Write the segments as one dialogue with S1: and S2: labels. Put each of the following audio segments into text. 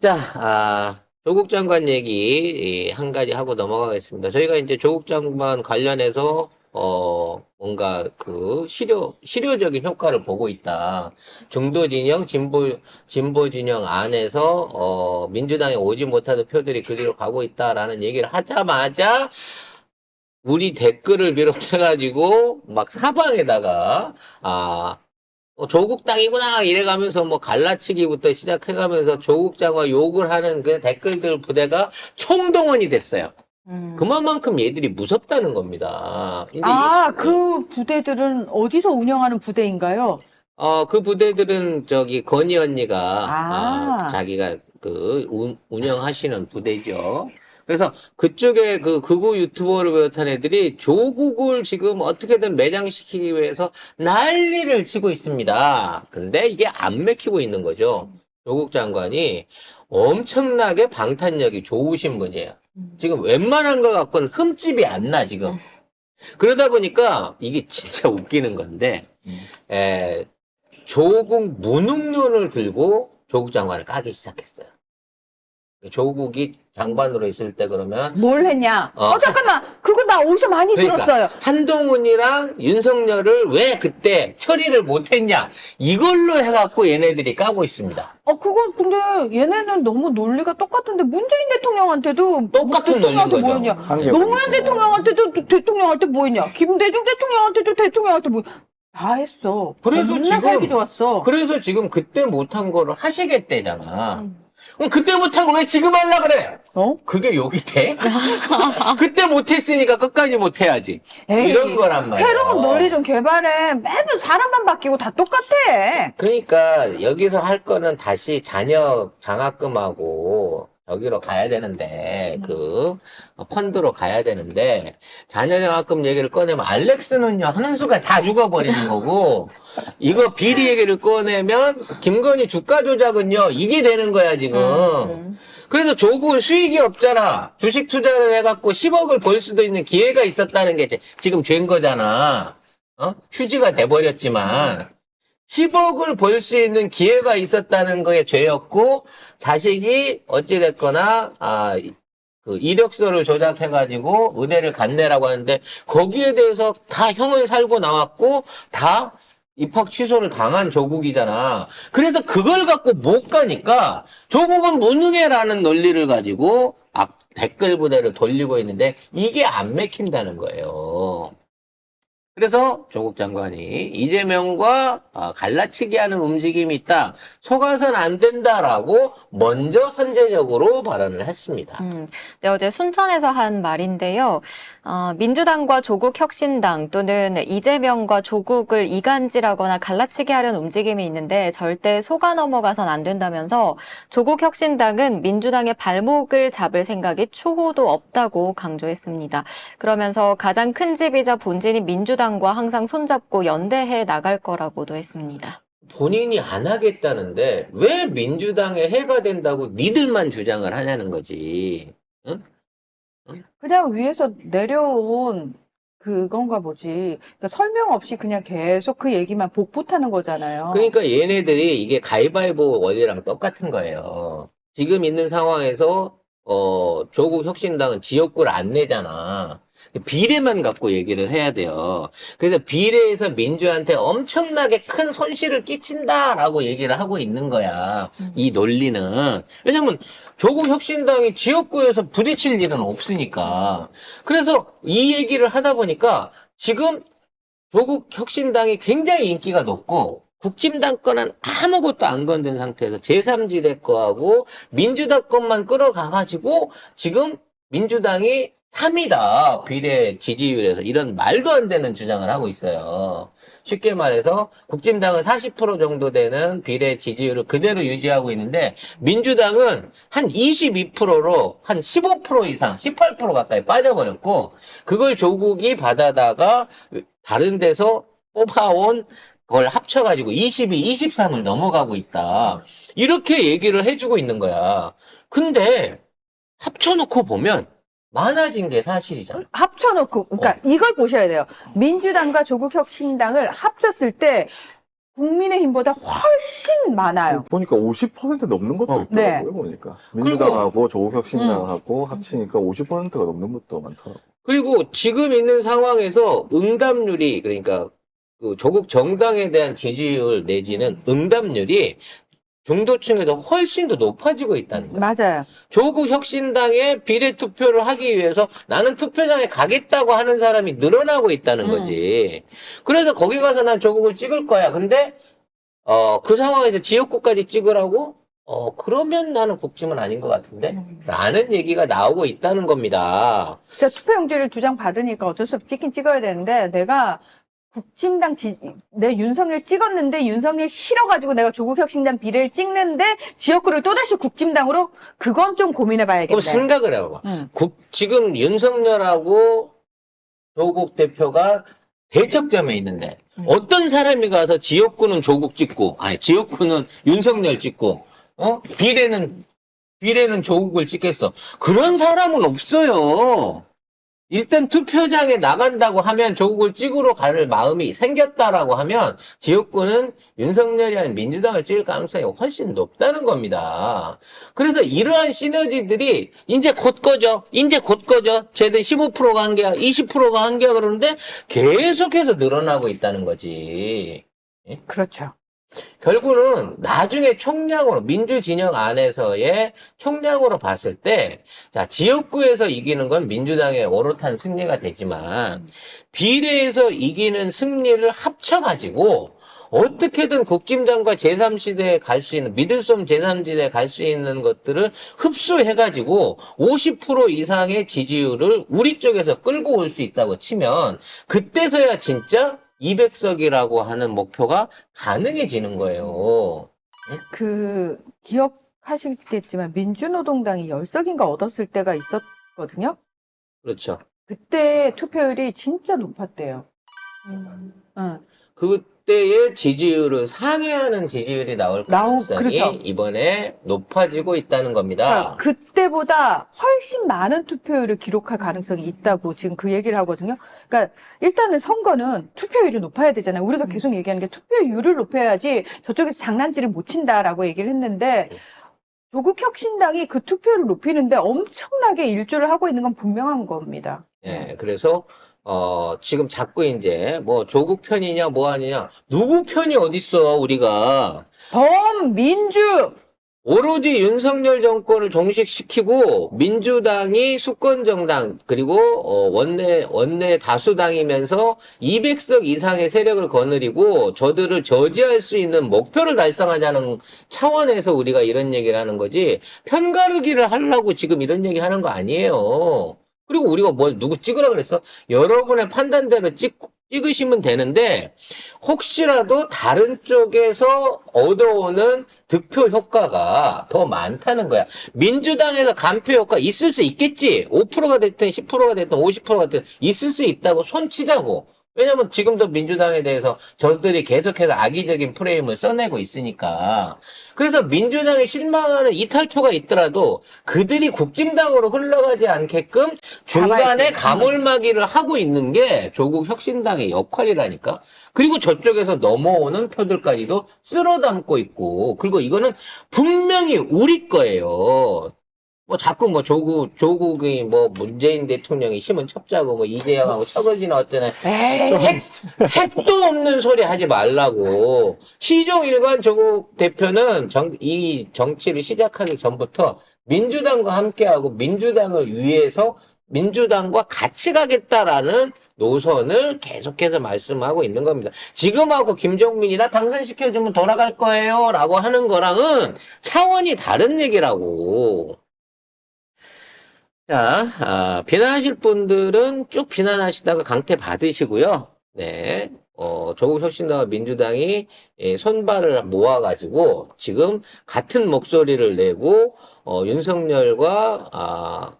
S1: 자, 조국 장관 얘기 한 가지 하고 넘어가겠습니다. 저희가 이제 조국 장관 관련해서 뭔가 그 실효적인 효과를 보고 있다. 중도 진영, 진보 진영 안에서 민주당에 오지 못하는 표들이 그리로 가고 있다라는 얘기를 하자마자 우리 댓글을 비롯해가지고 막 사방에다가 조국 땅이구나 이래가면서 뭐 갈라치기부터 시작해가면서 조국 장관 욕을 하는 그 댓글들 부대가 총동원이 됐어요. 그만큼 얘들이 무섭다는 겁니다. 근데
S2: 그 부대들은 어디서 운영하는 부대인가요?
S1: 그 부대들은 저기 건희 언니가 자기가 운영하시는 부대죠. 그래서 그쪽에 극우 유튜버를 비롯한 애들이 조국을 지금 어떻게든 매장시키기 위해서 난리를 치고 있습니다. 근데 이게 안 맥히고 있는 거죠. 조국 장관이 엄청나게 방탄력이 좋으신 분이에요. 지금 웬만한 거 갖고는 흠집이 안 나, 지금. 그러다 보니까 이게 진짜 웃기는 건데, 조국 무능론을 들고 조국 장관을 까기 시작했어요. 조국이 장관으로 있을 때 그러면
S2: 뭘 했냐? 잠깐만. 그거 나 어디서 많이 들었어요.
S1: 한동훈이랑 윤석열을 왜 그때 처리를 못했냐 이걸로 해갖고 얘네들이 까고 있습니다.
S2: 그건 근데 얘네는 너무 논리가 똑같은데 문재인 대통령한테도
S1: 똑같은 논리인 거죠.
S2: 뭐 했냐? 노무현 대통령한테도 대통령한테 뭐 했냐? 김대중 대통령한테도 대통령한테 뭐 다 했어.
S1: 그래서
S2: 겁나 살기 좋았어.
S1: 그래서 지금 그때 못한 거를 하시겠대잖아. 그럼 그때 못한 거 왜 지금 하려 그래? 그게 욕이 돼? 그때 못했으니까 끝까지 못해야지. 이런 거란 말이야.
S2: 새로운 논리 좀 개발해. 매번 사람만 바뀌고 다 똑같아.
S1: 그러니까 여기서 할 거는 다시 자녀 장학금하고 여기로 가야 되는데 펀드로 가야 되는데 자녀 장학금 얘기를 꺼내면 알렉스는요 하는 수가 다 죽어버리는 거고 이거 비리 얘기를 꺼내면 김건희 주가 조작은요 이게 되는 거야 지금. 그래서 조국은 수익이 없잖아. 주식 투자를 해갖고 10억을 벌 수도 있는 기회가 있었다는 게 지금 죄인 거잖아. 휴지가 돼버렸지만 10억을 벌 수 있는 기회가 있었다는 거에 죄였고 자식이 어찌됐거나 이력서를 조작해가지고 의대를 갔네라고 하는데 거기에 대해서 다 형을 살고 나왔고 다 입학 취소를 당한 조국이잖아. 그래서 그걸 갖고 못 가니까 조국은 무능해라는 논리를 가지고 댓글 부대를 돌리고 있는데 이게 안 맥힌다는 거예요. 그래서 조국 장관이 이재명과 갈라치기 하는 움직임이 있다. 속아선 안 된다라고 먼저 선제적으로 발언을 했습니다.
S3: 네, 어제 순천에서 한 말인데요. 민주당과 조국혁신당 또는 이재명과 조국을 이간질하거나 갈라치기 하려는 움직임이 있는데 절대 속아 넘어가선 안 된다면서 조국혁신당은 민주당의 발목을 잡을 생각이 추호도 없다고 강조했습니다. 그러면서 가장 큰 집이자 본진인 민주당과 항상 손잡고 연대해 나갈 거라고도 했습니다.
S1: 본인이 안 하겠다는데 왜 민주당에 해가 된다고 니들만 주장을 하냐는 거지. 응?
S2: 그냥 위에서 내려온 그건가 보지. 그러니까 설명 없이 그냥 계속 그 얘기만 복붙하는 거잖아요.
S1: 그러니까 얘네들이 이게 가위바위보 원리랑 똑같은 거예요. 지금 있는 상황에서 조국 혁신당은 지역구를 안 내잖아. 비례만 갖고 얘기를 해야 돼요. 그래서 비례에서 민주한테 엄청나게 큰 손실을 끼친다라고 얘기를 하고 있는 거야. 이 논리는. 왜냐면 조국 혁신당이 지역구에서 부딪힐 일은 없으니까. 그래서 이 얘기를 하다 보니까 지금 조국 혁신당이 굉장히 인기가 높고 국진당 거는 아무것도 안 건든 상태에서 제3지대 거하고 민주당 것만 끌어가가지고 지금 민주당이 3위다. 비례 지지율에서 이런 말도 안 되는 주장을 하고 있어요. 쉽게 말해서 국진당은 40% 정도 되는 비례 지지율을 그대로 유지하고 있는데 민주당은 한 22%로 한 15% 이상 18% 가까이 빠져버렸고 그걸 조국이 받아다가 다른 데서 뽑아온 그걸 합쳐가지고 22, 23을 넘어가고 있다. 이렇게 얘기를 해주고 있는 거야. 근데 합쳐놓고 보면 많아진 게 사실이잖아.
S2: 합쳐놓고, 그러니까 이걸 보셔야 돼요. 민주당과 조국혁신당을 합쳤을 때 국민의힘보다 훨씬 많아요.
S4: 보니까 50% 넘는 것도
S2: 네.
S4: 있더라고요, 보니까. 민주당하고 조국혁신당하고 합치니까 50%가 넘는 것도 많더라고요.
S1: 그리고 지금 있는 상황에서 응답률이, 그러니까 그 조국 정당에 대한 지지율 내지는 응답률이 중도층에서 훨씬 더 높아지고 있다는 거예요.
S2: 맞아요.
S1: 조국 혁신당에 비례 투표를 하기 위해서 나는 투표장에 가겠다고 하는 사람이 늘어나고 있다는 거지. 그래서 거기 가서 난 조국을 찍을 거야. 근데 그 상황에서 지역구까지 찍으라고? 그러면 나는 국짐은 아닌 것 같은데? 라는 얘기가 나오고 있다는 겁니다.
S2: 진짜 투표용지를 2장 받으니까 어쩔 수 없이 찍긴 찍어야 되는데 내가 국진당 내 윤석열 찍었는데 윤석열 싫어가지고 내가 조국혁신당 비례를 찍는데 지역구를 또다시 국진당으로 그건 좀 고민해봐야겠네.
S1: 그럼 생각을 해봐봐.
S2: 응.
S1: 지금 윤석열하고 조국 대표가 대척점에 있는데 어떤 사람이 가서 지역구는 조국 찍고, 아니 지역구는 윤석열 찍고, 비례는 조국을 찍겠어. 그런 사람은 없어요. 일단 투표장에 나간다고 하면 조국을 찍으러 갈 마음이 생겼다라고 하면 지역구는 윤석열이 아닌 민주당을 찍을 가능성이 훨씬 높다는 겁니다. 그래서 이러한 시너지들이 이제 곧 꺼져. 쟤들 15%가 한 개야. 20%가 한 개야. 그러는데 계속해서 늘어나고 있다는 거지.
S2: 그렇죠.
S1: 결국은 나중에 총량으로 민주진영 안에서의 총량으로 봤을 때 자, 지역구에서 이기는 건 민주당의 오롯한 승리가 되지만 비례에서 이기는 승리를 합쳐가지고 어떻게든 국짐당과 제3지대에 갈 수 있는, 믿을 수 없는 제3지대에 갈 수 있는 것들을 흡수해가지고 50% 이상의 지지율을 우리 쪽에서 끌고 올 수 있다고 치면 그때서야 진짜 200석이라고 하는 목표가 가능해지는 거예요.
S2: 기억하시겠지만 민주노동당이 10석인가 얻었을 때가 있었거든요.
S1: 그렇죠.
S2: 그때 투표율이 진짜 높았대요. 응.
S1: 그때의 지지율을 상회하는 지지율이 나올 가능성이
S2: 그렇죠.
S1: 이번에 높아지고 있다는 겁니다.
S2: 그러니까 그때보다 훨씬 많은 투표율을 기록할 가능성이 있다고 지금 그 얘기를 하거든요. 그러니까 일단은 선거는 투표율이 높아야 되잖아요. 우리가 계속 얘기하는 게 투표율을 높여야지 저쪽에서 장난질을 못 친다라고 얘기를 했는데 조국혁신당이 그 투표율을 높이는데 엄청나게 일조를 하고 있는 건 분명한 겁니다.
S1: 네, 그래서 지금 자꾸 이제 뭐 조국 편이냐 뭐 아니냐 누구 편이 어딨어 우리가
S2: 범민주
S1: 오로지 윤석열 정권을 종식시키고 민주당이 수권정당 그리고 원내 다수당이면서 200석 이상의 세력을 거느리고 저들을 저지할 수 있는 목표를 달성하자는 차원에서 우리가 이런 얘기를 하는 거지 편가르기를 하려고 지금 이런 얘기 하는 거 아니에요. 그리고 우리가 누구 찍으라 그랬어? 여러분의 판단대로 찍으시면 되는데 혹시라도 다른 쪽에서 얻어오는 득표 효과가 더 많다는 거야. 민주당에서 간표 효과 있을 수 있겠지. 5%가 됐든 10%가 됐든 50%가 됐든 있을 수 있다고 손치자고. 왜냐면 지금도 민주당에 대해서 저들이 계속해서 악의적인 프레임을 써내고 있으니까. 그래서 민주당에 실망하는 이탈표가 있더라도 그들이 국짐당으로 흘러가지 않게끔 중간에 가물막이를 하고 있는 게 조국 혁신당의 역할이라니까. 그리고 저쪽에서 넘어오는 표들까지도 쓸어담고 있고. 그리고 이거는 분명히 우리 거예요. 자꾸 조국이 문재인 대통령이 심은 첩자고 이재명하고 척을지나 어쩌나 택도 없는 소리 하지 말라고. 시종일관 조국 대표는 이 정치를 시작하기 전부터 민주당과 함께하고 민주당을 위해서 민주당과 같이 가겠다라는 노선을 계속해서 말씀하고 있는 겁니다. 지금하고 김종민이 나 당선시켜주면 돌아갈 거예요 라고 하는 거랑은 차원이 다른 얘기라고. 자, 비난하실 분들은 쭉 비난하시다가 강퇴 받으시고요. 네. 조국 혁신당과 민주당이 손발을 모아가지고 지금 같은 목소리를 내고, 윤석열과,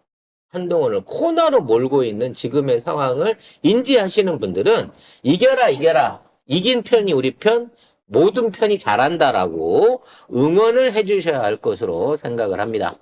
S1: 한동훈을 코너로 몰고 있는 지금의 상황을 인지하시는 분들은 이겨라. 이긴 편이 우리 편, 모든 편이 잘한다라고 응원을 해주셔야 할 것으로 생각을 합니다.